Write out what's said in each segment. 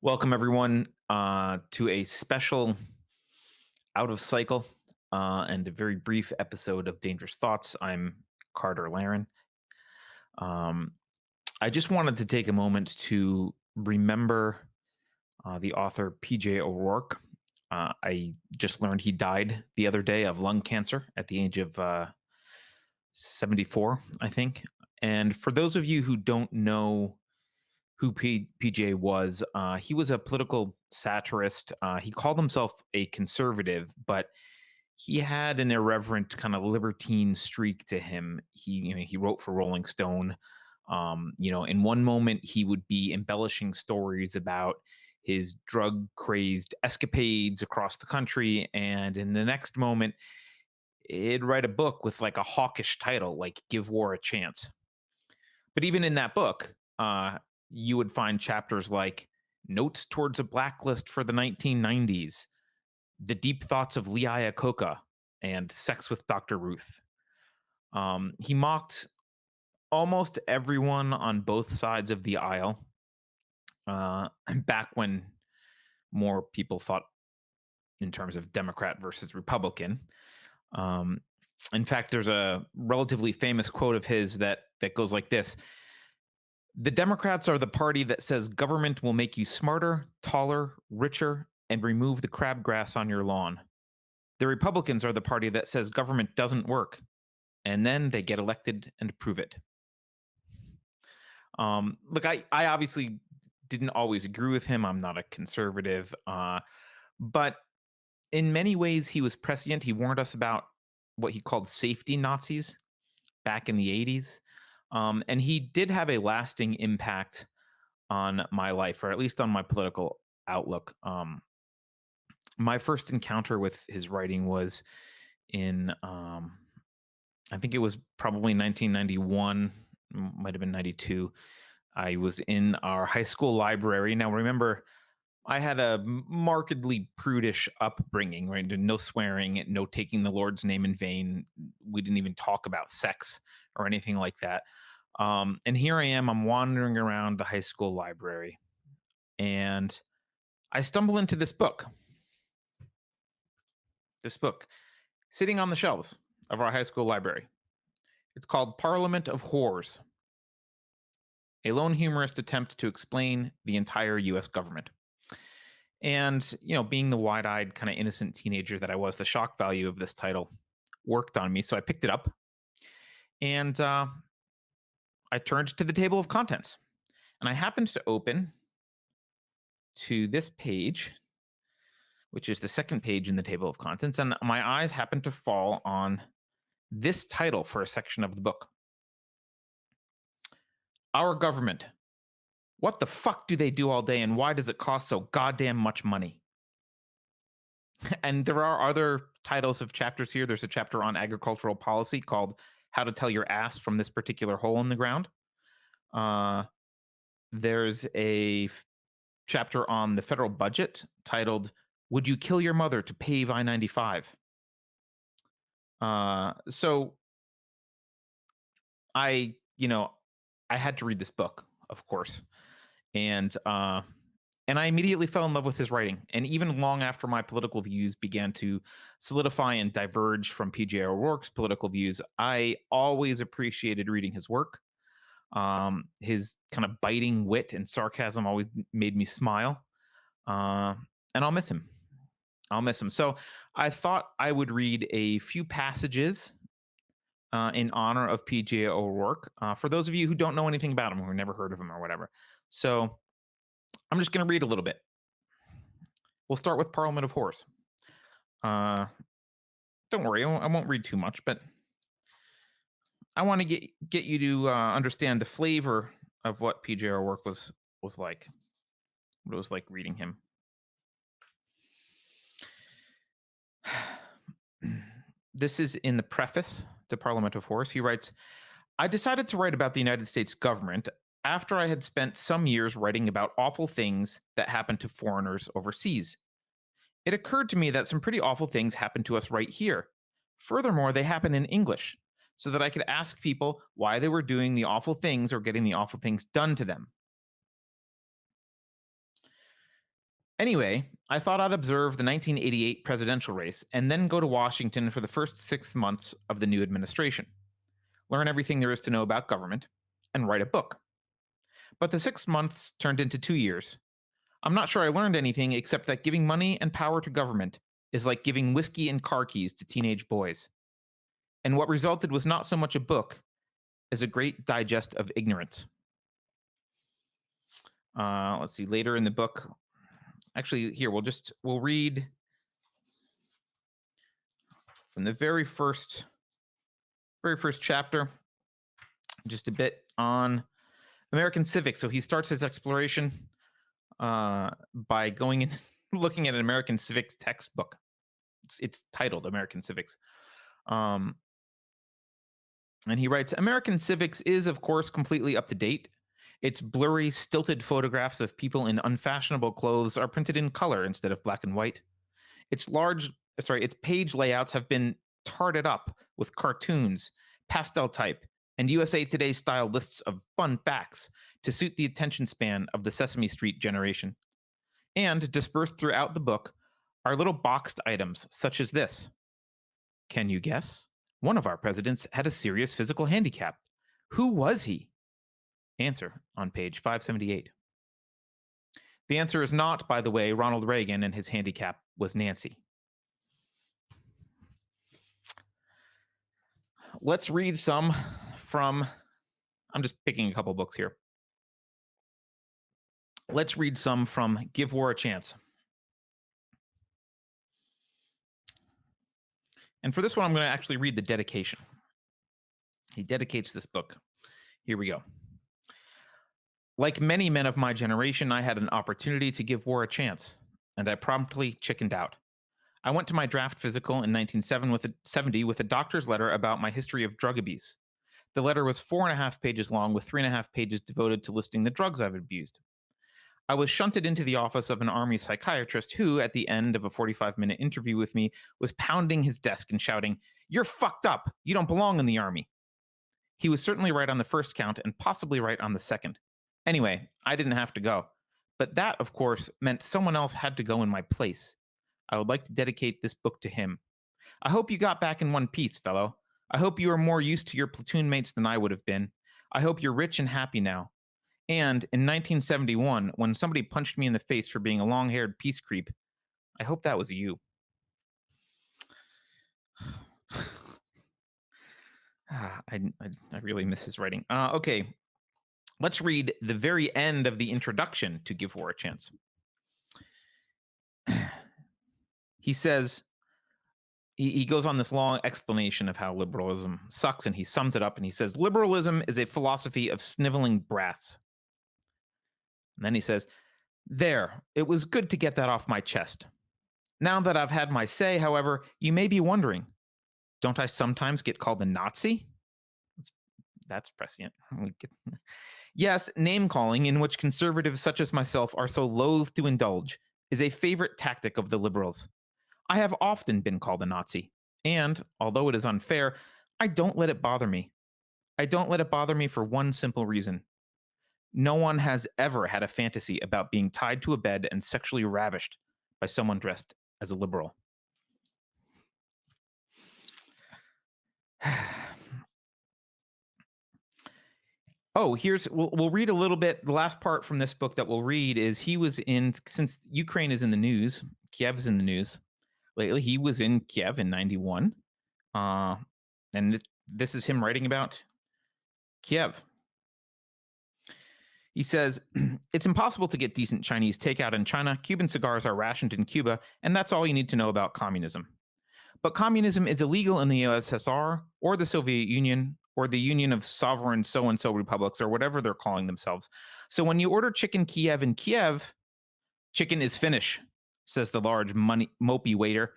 Welcome, everyone, to a special out of cycle and a very brief episode of Dangerous Thoughts. I'm Carter Laren. Um, I just wanted to take a moment to remember the author PJ O'Rourke. I just learned he died the other day of lung cancer at the age of 74, I think. And for those of you who don't know who PJ was. He was a political satirist. He called himself a conservative, but he had an irreverent kind of libertine streak to him. He wrote for Rolling Stone. In one moment he would be embellishing stories about his drug crazed escapades across the country, and in the next moment, he'd write a book with like a hawkish title, like "Give War a Chance." But even in that book, you would find chapters like Notes Towards a Blacklist for the 1990s, The Deep Thoughts of Lee Iacocca, and Sex with Dr. Ruth. He mocked almost everyone on both sides of the aisle uh, back when more people thought in terms of Democrat versus Republican. Um, in fact, there's a relatively famous quote of his that goes like this: "The Democrats are the party that says government will make you smarter, taller, richer, and remove the crabgrass on your lawn. The Republicans are the party that says government doesn't work, and then they get elected and prove it." Look, I obviously didn't always agree with him. I'm not a conservative, but in many ways, he was prescient. He warned us about what he called safety Nazis back in the 80s. And he did have a lasting impact on my life, or at least on my political outlook. My first encounter with his writing was in, I think it was probably 1991, might have been 92. I was in our high school library. Now, remember, I had a markedly prudish upbringing, right? No swearing, no taking the Lord's name in vain. We didn't even talk about sex or anything like that. And here I am, I'm wandering around the high school library, and I stumble into this book sitting on the shelves of our high school library. It's called Parliament of Whores, a lone humorist attempt to explain the entire US government. And, being the wide eyed, kind of innocent teenager that I was, the shock value of this title worked on me. So I picked it up and I turned to the table of contents. And I happened to open to this page, which is the second page in the table of contents. And my eyes happened to fall on this title for a section of the book: Our Government. What the fuck do they do all day, and why does it cost so goddamn much money? And there are other titles of chapters here. There's a chapter on agricultural policy called How to Tell Your Ass from This Particular Hole in the Ground. Uh, there's a chapter on the federal budget titled Would You Kill Your Mother to Pave I 95? So I, you know, I had to read this book, of course. And I immediately fell in love with his writing. And even long after my political views began to solidify and diverge from PJ O'Rourke's political views, I always appreciated reading his work. His kind of biting wit and sarcasm always made me smile. Uh, and I'll miss him. I'll miss him. So I thought I would read a few passages in honor of PJ O'Rourke. For those of you who don't know anything about him, or never heard of him, or whatever. So I'm just going to read a little bit. We'll start with Parliament of Whores. Uh, don't worry, I won't read too much, but I want to get you to understand the flavor of what PJ O'Rourke was like, what it was like reading him. This is in the preface to Parliament of Whores. He writes, "I decided to write about the United States government after I had spent some years writing about awful things that happened to foreigners overseas. It occurred to me that some pretty awful things happen to us right here. Furthermore, they happen in English, so that I could ask people why they were doing the awful things or getting the awful things done to them. Anyway, I thought I'd observe the 1988 presidential race and then go to Washington for the first 6 months of the new administration, learn everything there is to know about government, and write a book. But the 6 months turned into 2 years. I'm not sure I learned anything except that giving money and power to government is like giving whiskey and car keys to teenage boys. And what resulted was not so much a book as a great digest of ignorance. Let's see, later in the book, actually, here, we'll read from the very first chapter, just a bit on American civics. So he starts his exploration by going and looking at an American civics textbook. It's titled American Civics. And he writes, American civics is, of course, completely up to date. Its blurry, stilted photographs of people in unfashionable clothes are printed in color instead of black and white. Its page layouts have been tarted up with cartoons, pastel type, and USA Today style lists of fun facts to suit the attention span of the Sesame Street generation. And dispersed throughout the book are little boxed items such as this. Can you guess? One of our presidents had a serious physical handicap. Who was he? Answer on page 578. The answer is not, by the way, Ronald Reagan, and his handicap was Nancy. Let's read some from, I'm just picking a couple books here. Let's read some from Give War a Chance. And for this one, I'm going to actually read the dedication. He dedicates this book. Here we go. Like many men of my generation, I had an opportunity to give war a chance, and I promptly chickened out. I went to my draft physical in 1970 with a doctor's letter about my history of drug abuse. The letter was 4.5 pages long, with 3.5 pages devoted to listing the drugs I've abused. I was shunted into the office of an Army psychiatrist who, at the end of a 45-minute interview with me, was pounding his desk and shouting, "You're fucked up! You don't belong in the Army!" He was certainly right on the first count and possibly right on the second. Anyway, I didn't have to go. But that, of course, meant someone else had to go in my place. I would like to dedicate this book to him. I hope you got back in one piece, fellow. I hope you are more used to your platoon mates than I would have been. I hope you're rich and happy now. And in 1971, when somebody punched me in the face for being a long-haired peace creep, I hope that was you. I really miss his writing. Okay, let's read the very end of the introduction to Give War a Chance. He says, he goes on this long explanation of how liberalism sucks, and he sums it up, and he says, liberalism is a philosophy of sniveling brats. And then he says, there, it was good to get that off my chest. Now that I've had my say, however, you may be wondering, don't I sometimes get called a Nazi? That's prescient. Yes, name-calling, in which conservatives such as myself are so loath to indulge, is a favorite tactic of the liberals. I have often been called a Nazi, and, although it is unfair, I don't let it bother me. I don't let it bother me for one simple reason. No one has ever had a fantasy about being tied to a bed and sexually ravished by someone dressed as a liberal. Oh, we'll read a little bit. The last part from this book that we'll read is since Ukraine is in the news, Kiev is in the news lately, he was in Kiev in 91. And this is him writing about Kiev. He says, it's impossible to get decent Chinese takeout in China. Cuban cigars are rationed in Cuba, and that's all you need to know about communism. But communism is illegal in the USSR or the Soviet Union or the Union of Sovereign So-and-so Republics or whatever they're calling themselves. So when you order chicken Kiev in Kiev, chicken is Finnish, says the large mopey waiter,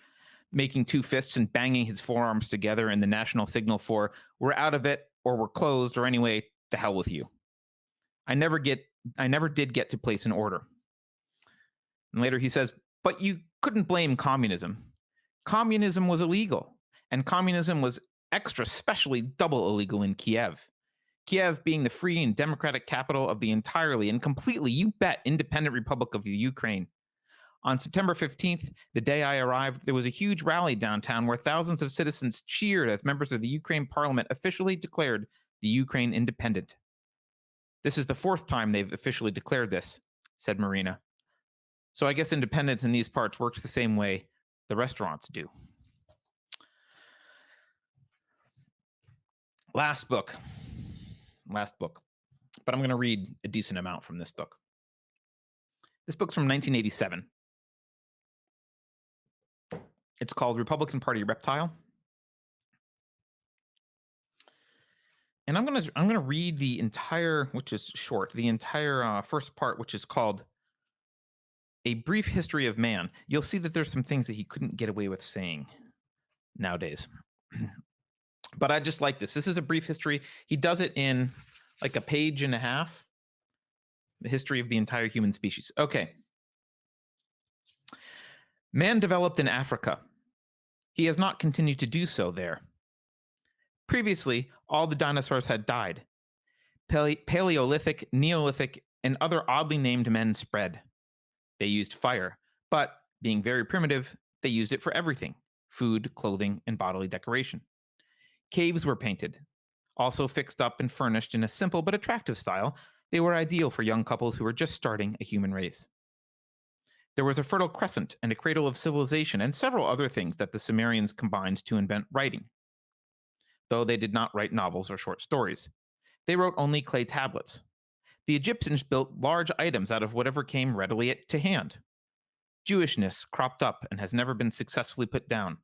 making two fists and banging his forearms together in the national signal for, we're out of it, or we're closed, or anyway, the hell with you. I never did get to place an order. And later he says, but you couldn't blame communism. Communism was illegal, and communism was especially double illegal in Kiev. Kiev being the free and democratic capital of the entirely and completely, you bet, independent Republic of the Ukraine. On September 15th, the day I arrived, there was a huge rally downtown where thousands of citizens cheered as members of the Ukraine parliament officially declared the Ukraine independent. This is the fourth time they've officially declared this, said Marina. So I guess independence in these parts works the same way the restaurants do. Last book. But I'm going to read a decent amount from this book. This book's from 1987. It's called Republican Party Reptile. And I'm gonna read the entire, which is short, the entire first part, which is called A Brief History of Man. You'll see that there's some things that he couldn't get away with saying nowadays. But I just like this. This is a brief history. He does it in like a page and a half. The history of the entire human species. Okay. Man developed in Africa. He has not continued to do so there. Previously, all the dinosaurs had died. Paleolithic, Neolithic, and other oddly named men spread. They used fire, but, being very primitive, they used it for everything: food, clothing, and bodily decoration. Caves were painted. Also fixed up and furnished in a simple but attractive style, they were ideal for young couples who were just starting a human race. There was a fertile crescent and a cradle of civilization and several other things that the Sumerians combined to invent writing. Though they did not write novels or short stories. They wrote only clay tablets. The Egyptians built large items out of whatever came readily to hand. Jewishness cropped up and has never been successfully put down.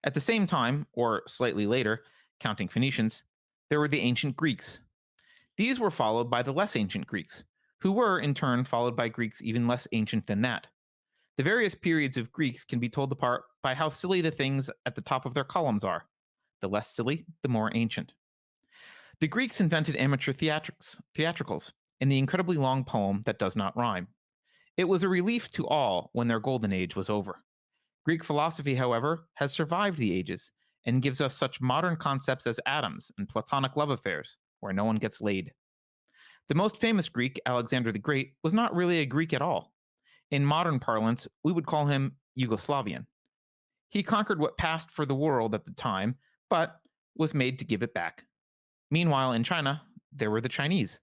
At the same time, or slightly later, counting Phoenicians, there were the ancient Greeks. These were followed by the less ancient Greeks, who were, in turn, followed by Greeks even less ancient than that. The various periods of Greeks can be told apart by how silly the things at the top of their columns are. The less silly, the more ancient. The Greeks invented amateur theatricals in the incredibly long poem that does not rhyme. It was a relief to all when their golden age was over. Greek philosophy, however, has survived the ages and gives us such modern concepts as atoms and platonic love affairs, where no one gets laid. The most famous Greek, Alexander the Great, was not really a Greek at all. In modern parlance, we would call him Yugoslavian. He conquered what passed for the world at the time, but was made to give it back. Meanwhile, in China, there were the Chinese.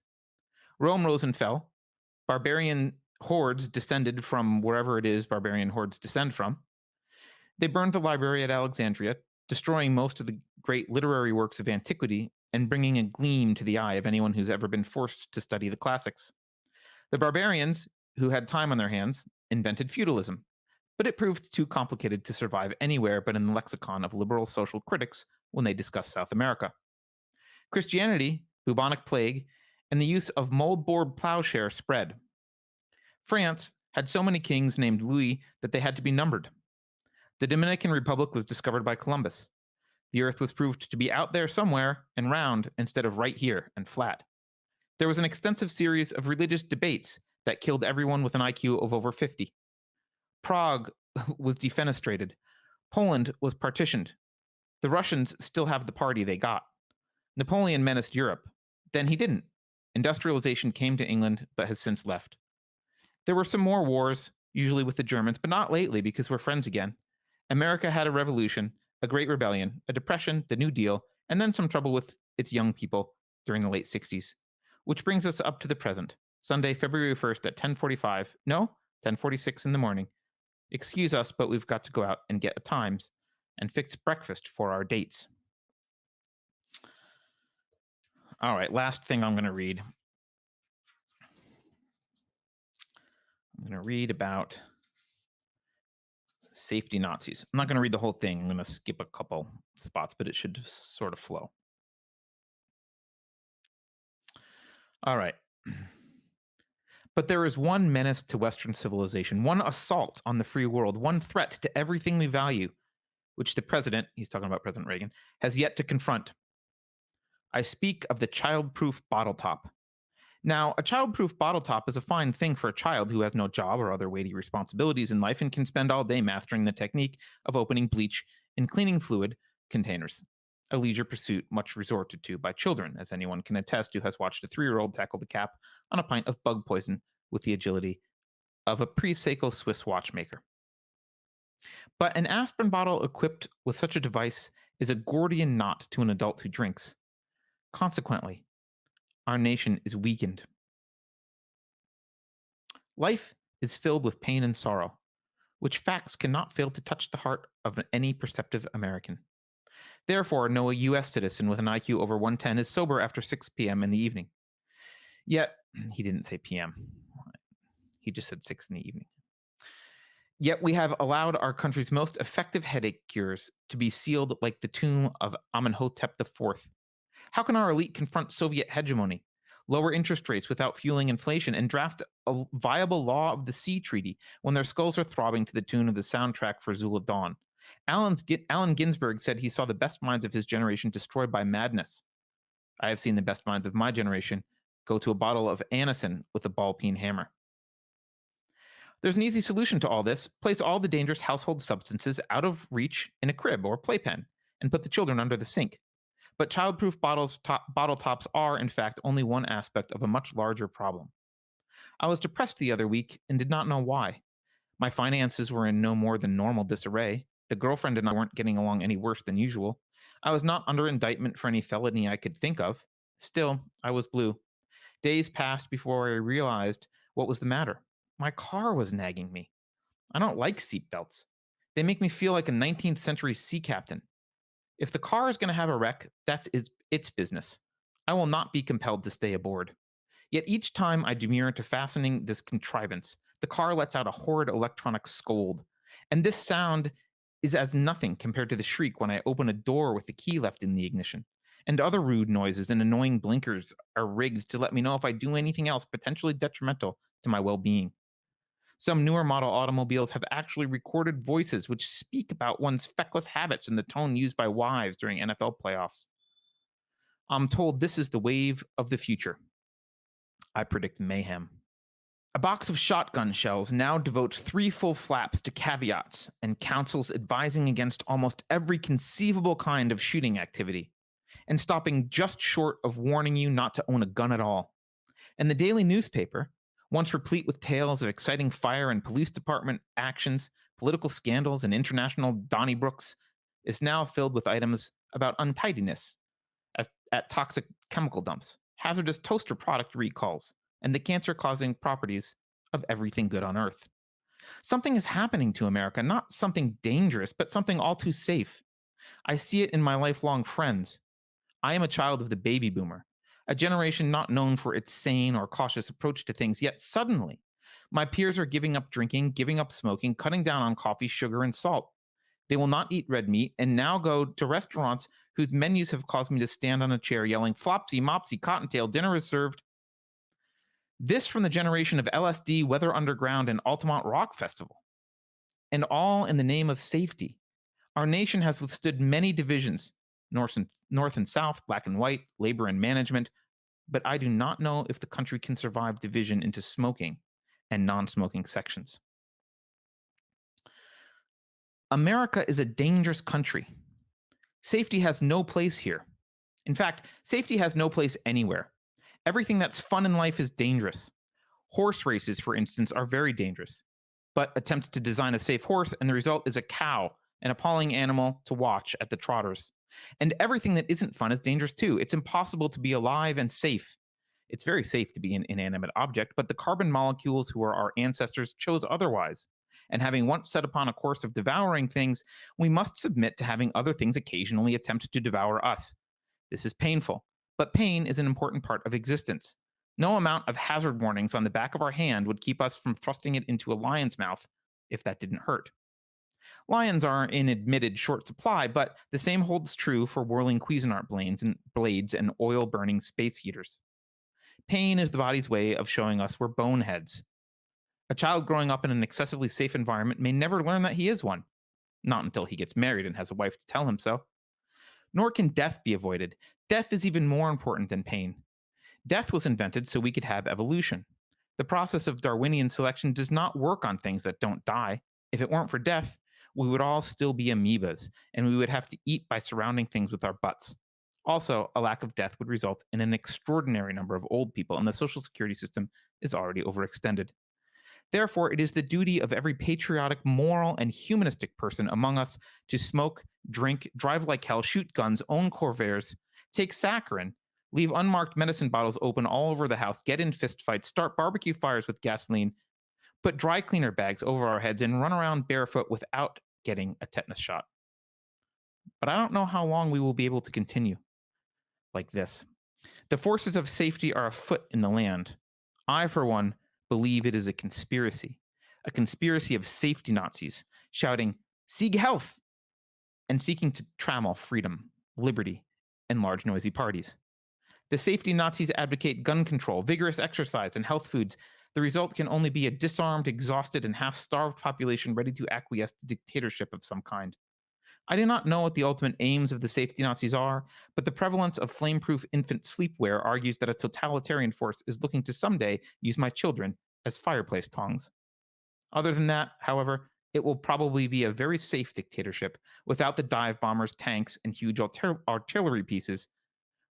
Rome rose and fell. Barbarian hordes descended from wherever it is barbarian hordes descend from. They burned the library at Alexandria, destroying most of the great literary works of antiquity and bringing a gleam to the eye of anyone who's ever been forced to study the classics. The barbarians, who had time on their hands, invented feudalism, but it proved too complicated to survive anywhere but in the lexicon of liberal social critics when they discuss South America. Christianity, bubonic plague, and the use of mold-board plowshare spread. France had so many kings named Louis that they had to be numbered. The Dominican Republic was discovered by Columbus. The earth was proved to be out there somewhere and round instead of right here and flat. There was an extensive series of religious debates that killed everyone with an IQ of over 50. Prague was defenestrated. Poland was partitioned. The Russians still have the party they got. Napoleon menaced Europe. Then he didn't. Industrialization came to England, but has since left. There were some more wars, usually with the Germans, but not lately because we're friends again. America had a revolution, a Great Rebellion, a depression, the New Deal, and then some trouble with its young people during the late 60s. Which brings us up to the present, Sunday, February 1st at 10:46 in the morning. Excuse us, but we've got to go out and get a Times and fix breakfast for our dates. All right, last thing I'm going to read. I'm going to read about safety Nazis. I'm not going to read the whole thing. I'm going to skip a couple spots, but it should sort of flow. All right. But there is one menace to Western civilization, one assault on the free world, one threat to everything we value, which the president, he's talking about President Reagan, has yet to confront. I speak of the child-proof bottle top. Now, a child-proof bottle top is a fine thing for a child who has no job or other weighty responsibilities in life and can spend all day mastering the technique of opening bleach and cleaning fluid containers, a leisure pursuit much resorted to by children, as anyone can attest who has watched a 3-year-old tackle the cap on a pint of bug poison with the agility of a pre-Seiko Swiss watchmaker. But an aspirin bottle equipped with such a device is a Gordian knot to an adult who drinks. Consequently, our nation is weakened. Life is filled with pain and sorrow, which facts cannot fail to touch the heart of any perceptive American. Therefore, no US citizen with an IQ over 110 is sober after 6 p.m. in the evening. Yet, he didn't say PM. He just said 6 in the evening. Yet we have allowed our country's most effective headache cures to be sealed like the tomb of Amenhotep IV. How can our elite confront Soviet hegemony, lower interest rates without fueling inflation, and draft a viable law of the sea treaty when their skulls are throbbing to the tune of the soundtrack for Zula Dawn? Allen Ginsberg said he saw the best minds of his generation destroyed by madness. I have seen the best minds of my generation go to a bottle of Anacin with a ball-peen hammer. There's an easy solution to all this. Place all the dangerous household substances out of reach in a crib or playpen and put the children under the sink. But childproof bottle tops are, in fact, only one aspect of a much larger problem. I was depressed the other week and did not know why. My finances were in no more than normal disarray. The girlfriend and I weren't getting along any worse than usual. I was not under indictment for any felony I could think of. Still, I was blue. Days passed before I realized what was the matter. My car was nagging me. I don't like seatbelts. They make me feel like a 19th century sea captain. If the car is going to have a wreck, that's its business. I will not be compelled to stay aboard. Yet each time I demur to fastening this contrivance, the car lets out a horrid electronic scold. And this sound is as nothing compared to the shriek when I open a door with the key left in the ignition. And other rude noises and annoying blinkers are rigged to let me know if I do anything else potentially detrimental to my well being. Some newer model automobiles have actually recorded voices which speak about one's feckless habits and the tone used by wives during NFL playoffs. I'm told this is the wave of the future. I predict mayhem. A box of shotgun shells now devotes 3 full flaps to caveats and counsels advising against almost every conceivable kind of shooting activity, and stopping just short of warning you not to own a gun at all. And the daily newspaper, once replete with tales of exciting fire and police department actions, political scandals, and international Donnybrooks, is now filled with items about untidiness at toxic chemical dumps, hazardous toaster product recalls, and the cancer-causing properties of everything good on Earth. Something is happening to America, not something dangerous, but something all too safe. I see it in my lifelong friends. I am a child of the baby boomer, a generation not known for its sane or cautious approach to things, yet suddenly, my peers are giving up drinking, giving up smoking, cutting down on coffee, sugar, and salt. They will not eat red meat and now go to restaurants whose menus have caused me to stand on a chair yelling, "Flopsy, mopsy, cottontail, dinner is served." This from the generation of LSD, Weather Underground, and Altamont Rock Festival. And all in the name of safety. Our nation has withstood many divisions, north and south, black and white, labor and management, but I do not know if the country can survive division into smoking and non-smoking sections. America is a dangerous country. Safety has no place here. In fact, safety has no place anywhere. Everything that's fun in life is dangerous. Horse races, for instance, are very dangerous. But attempt to design a safe horse, and the result is a cow, an appalling animal to watch at the trotters. And everything that isn't fun is dangerous too. It's impossible to be alive and safe. It's very safe to be an inanimate object, but the carbon molecules who are our ancestors chose otherwise. And having once set upon a course of devouring things, we must submit to having other things occasionally attempt to devour us. This is painful, but pain is an important part of existence. No amount of hazard warnings on the back of our hand would keep us from thrusting it into a lion's mouth if that didn't hurt. Lions are in admitted short supply, but the same holds true for whirling Cuisinart blades and oil-burning space heaters. Pain is the body's way of showing us we're boneheads. A child growing up in an excessively safe environment may never learn that he is one, not until he gets married and has a wife to tell him so. Nor can death be avoided. Death is even more important than pain. Death was invented so we could have evolution. The process of Darwinian selection does not work on things that don't die. If it weren't for death, we would all still be amoebas, and we would have to eat by surrounding things with our butts. Also, a lack of death would result in an extraordinary number of old people, and the social security system is already overextended. Therefore, it is the duty of every patriotic, moral, and humanistic person among us to smoke, drink, drive like hell, shoot guns, own Corvairs, take saccharin, leave unmarked medicine bottles open all over the house, get in fistfights, start barbecue fires with gasoline, put dry cleaner bags over our heads, and run around barefoot without getting a tetanus shot. But I don't know how long we will be able to continue like this. The forces of safety are afoot in the land. I, for one, believe it is a conspiracy of safety Nazis shouting, "Sieg Health!" and seeking to trammel freedom, liberty, and large noisy parties. The safety Nazis advocate gun control, vigorous exercise, and health foods. The result can only be a disarmed, exhausted, and half-starved population ready to acquiesce to dictatorship of some kind. I do not know what the ultimate aims of the safety Nazis are, but the prevalence of flame-proof infant sleepwear argues that a totalitarian force is looking to someday use my children as fireplace tongs. Other than that, however, it will probably be a very safe dictatorship without the dive bombers, tanks, and huge artillery pieces,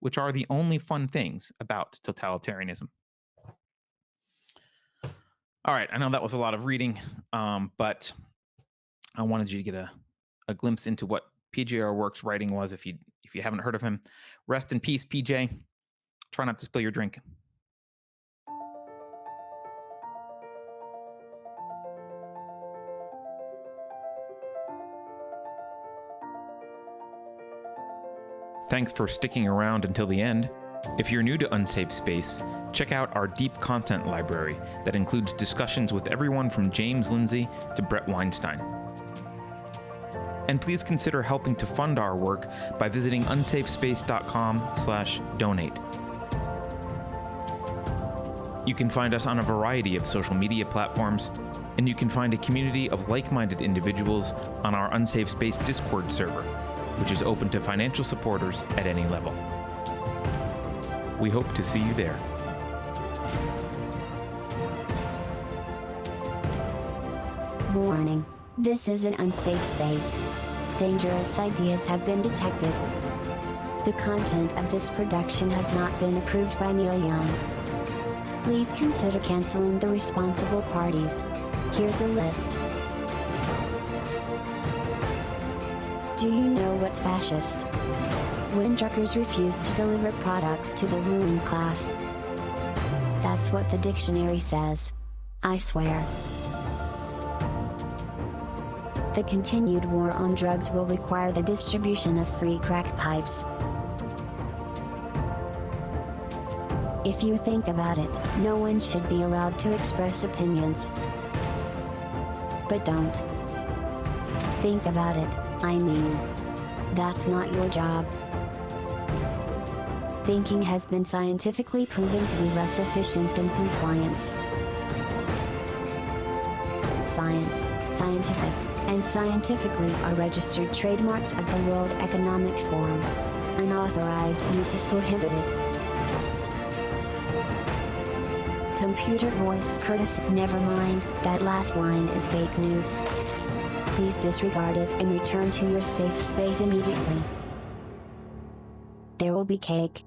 which are the only fun things about totalitarianism. All right, I know that was a lot of reading, but I wanted you to get a glimpse into what PJR Works' writing was. If you haven't heard of him, rest in peace, PJ. Try not to spill your drink. Thanks for sticking around until the end. If you're new to Unsafe Space, check out our deep content library that includes discussions with everyone from James Lindsay to Brett Weinstein. And please consider helping to fund our work by visiting unsafespace.com/donate. You can find us on a variety of social media platforms, and you can find a community of like-minded individuals on our Unsafe Space Discord server, which is open to financial supporters at any level. We hope to see you there. Warning. This is an unsafe space. Dangerous ideas have been detected. The content of this production has not been approved by Neil Young. Please consider canceling the responsible parties. Here's a list. Do you know what's fascist? When truckers refuse to deliver products to the ruling class. That's what the dictionary says. I swear. The continued war on drugs will require the distribution of free crack pipes. If you think about it, no one should be allowed to express opinions. But don't. Think about it, I mean. That's not your job. Thinking has been scientifically proven to be less efficient than compliance. Science, scientific, and scientifically are registered trademarks of the World Economic Forum. Unauthorized use is prohibited. Computer voice courtesy. Never mind, that last line is fake news. Please disregard it and return to your safe space immediately. There will be cake.